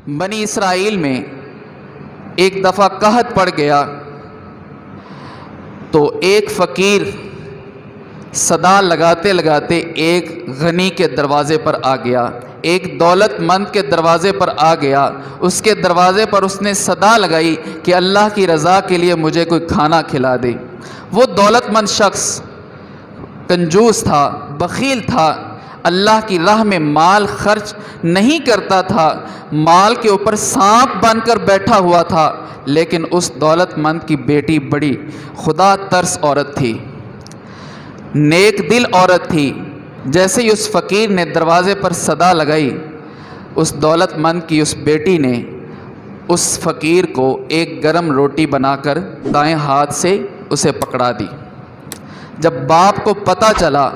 بنی اسرائیل میں ایک دفعہ قحط پڑ گیا تو ایک فقیر صدا لگاتے لگاتے ایک غنی کے دروازے پر آ گیا، ایک دولت مند کے دروازے پر آ گیا۔ اس کے دروازے پر اس نے صدا لگائی کہ اللہ کی رضا کے لیے مجھے کوئی کھانا کھلا دے۔ وہ دولت مند شخص کنجوس تھا، بخیل تھا، اللہ کی راہ میں مال خرچ نہیں کرتا تھا، مال کے اوپر سانپ بن کر بیٹھا ہوا تھا۔ لیکن اس دولت مند کی بیٹی بڑی خدا ترس عورت تھی، نیک دل عورت تھی۔ جیسے ہی اس فقیر نے دروازے پر صدا لگائی، اس دولت مند کی اس بیٹی نے اس فقیر کو ایک گرم روٹی بنا کر دائیں ہاتھ سے اسے پکڑا دی۔ جب باپ کو پتہ چلا،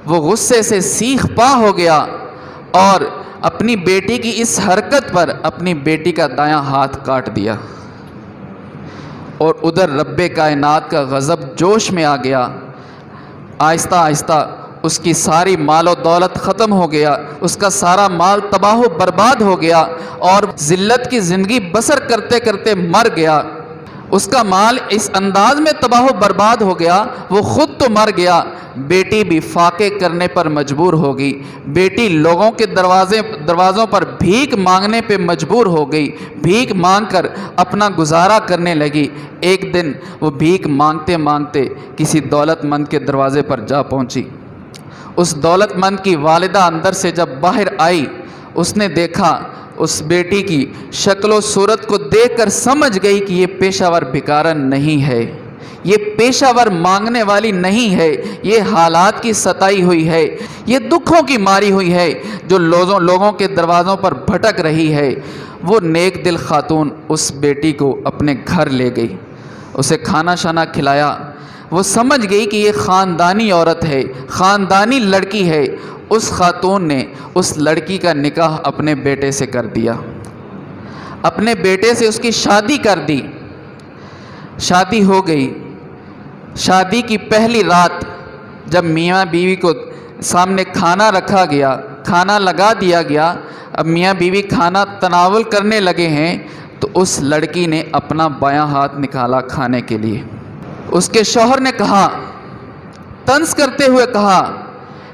وہ غصے سے سیخ پا ہو گیا اور اپنی بیٹی کی اس حرکت پر اپنی بیٹی کا دایاں ہاتھ کاٹ دیا، اور ادھر رب کائنات کا غضب جوش میں آ گیا۔ آہستہ آہستہ اس کی ساری مال و دولت ختم ہو گیا، اس کا سارا مال تباہ و برباد ہو گیا اور ذلت کی زندگی بسر کرتے کرتے مر گیا۔ اس کا مال اس انداز میں تباہ و برباد ہو گیا، وہ خود تو مر گیا، بیٹی بھی فاقے کرنے پر مجبور ہو گئی۔ بیٹی لوگوں کے دروازوں پر بھیک مانگنے پہ مجبور ہو گئی، بھیک مانگ کر اپنا گزارا کرنے لگی۔ ایک دن وہ بھیک مانگتے مانگتے کسی دولت مند کے دروازے پر جا پہنچی۔ اس دولت مند کی والدہ اندر سے جب باہر آئی، اس نے دیکھا، اس بیٹی کی شکل و صورت کو دیکھ کر سمجھ گئی کہ یہ پیشہ ور بھکارن نہیں ہے، یہ پیشہ ور مانگنے والی نہیں ہے، یہ حالات کی ستائی ہوئی ہے، یہ دکھوں کی ماری ہوئی ہے جو لوگوں کے دروازوں پر بھٹک رہی ہے۔ وہ نیک دل خاتون اس بیٹی کو اپنے گھر لے گئی، اسے کھانا شانا کھلایا۔ وہ سمجھ گئی کہ یہ خاندانی عورت ہے، خاندانی لڑکی ہے۔ اس خاتون نے اس لڑکی کا نکاح اپنے بیٹے سے کر دیا، اپنے بیٹے سے اس کی شادی کر دی۔ شادی ہو گئی۔ شادی کی پہلی رات جب میاں بیوی کو سامنے کھانا رکھا گیا، کھانا لگا دیا گیا، اب میاں بیوی کھانا تناول کرنے لگے ہیں، تو اس لڑکی نے اپنا بایاں ہاتھ نکالا کھانے کے لیے۔ اس کے شوہر نے کہا، طنز کرتے ہوئے کہا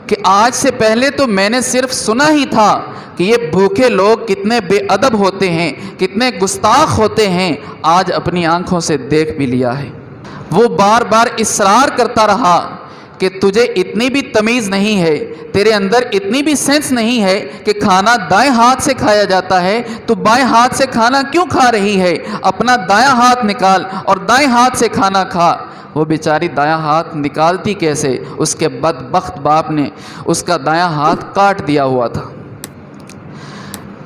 کہ آج سے پہلے تو میں نے صرف سنا ہی تھا کہ یہ بھوکے لوگ کتنے بے ادب ہوتے ہیں، کتنے گستاخ ہوتے ہیں، آج اپنی آنکھوں سے دیکھ بھی لیا ہے۔ وہ بار بار اصرار کرتا رہا کہ تجھے اتنی بھی تمیز نہیں ہے، تیرے اندر اتنی بھی سینس نہیں ہے کہ کھانا دائیں ہاتھ سے کھایا جاتا ہے، تو بائیں ہاتھ سے کھانا کیوں کھا رہی ہے؟ اپنا دایاں ہاتھ نکال اور دائیں ہاتھ سے کھانا کھا۔ وہ بیچاری دایاں ہاتھ نکالتی کیسے؟ اس کے بدبخت باپ نے اس کا دایاں ہاتھ کاٹ دیا ہوا تھا۔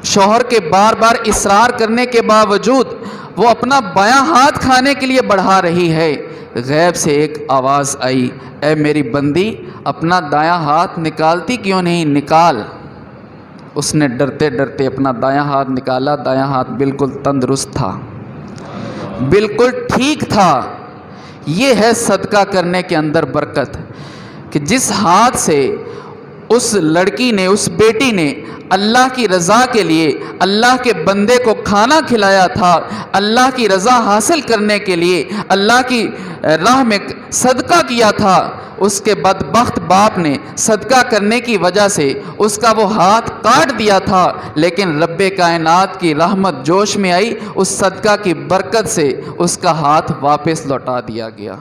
شوہر کے بار بار اصرار کرنے کے باوجود وہ اپنا بایاں ہاتھ کھانے کے لیے بڑھا رہی ہے۔ غیب سے ایک آواز آئی، اے میری بندی، اپنا دایاں ہاتھ نکالتی کیوں نہیں؟ نکال۔ اس نے ڈرتے ڈرتے اپنا دایاں ہاتھ نکالا۔ دایاں ہاتھ بالکل تندرست تھا، بالکل ٹھیک تھا۔ یہ ہے صدقہ کرنے کے اندر برکت، کہ جس ہاتھ سے اس لڑکی نے، اس بیٹی نے اللہ کی رضا کے لیے اللہ کے بندے کو کھانا کھلایا تھا، اللہ کی رضا حاصل کرنے کے لیے اللہ کی راہ میں صدقہ کیا تھا، اس کے بدبخت باپ نے صدقہ کرنے کی وجہ سے اس کا وہ ہاتھ کاٹ دیا تھا، لیکن رب کائنات کی رحمت جوش میں آئی، اس صدقہ کی برکت سے اس کا ہاتھ واپس لوٹا دیا گیا۔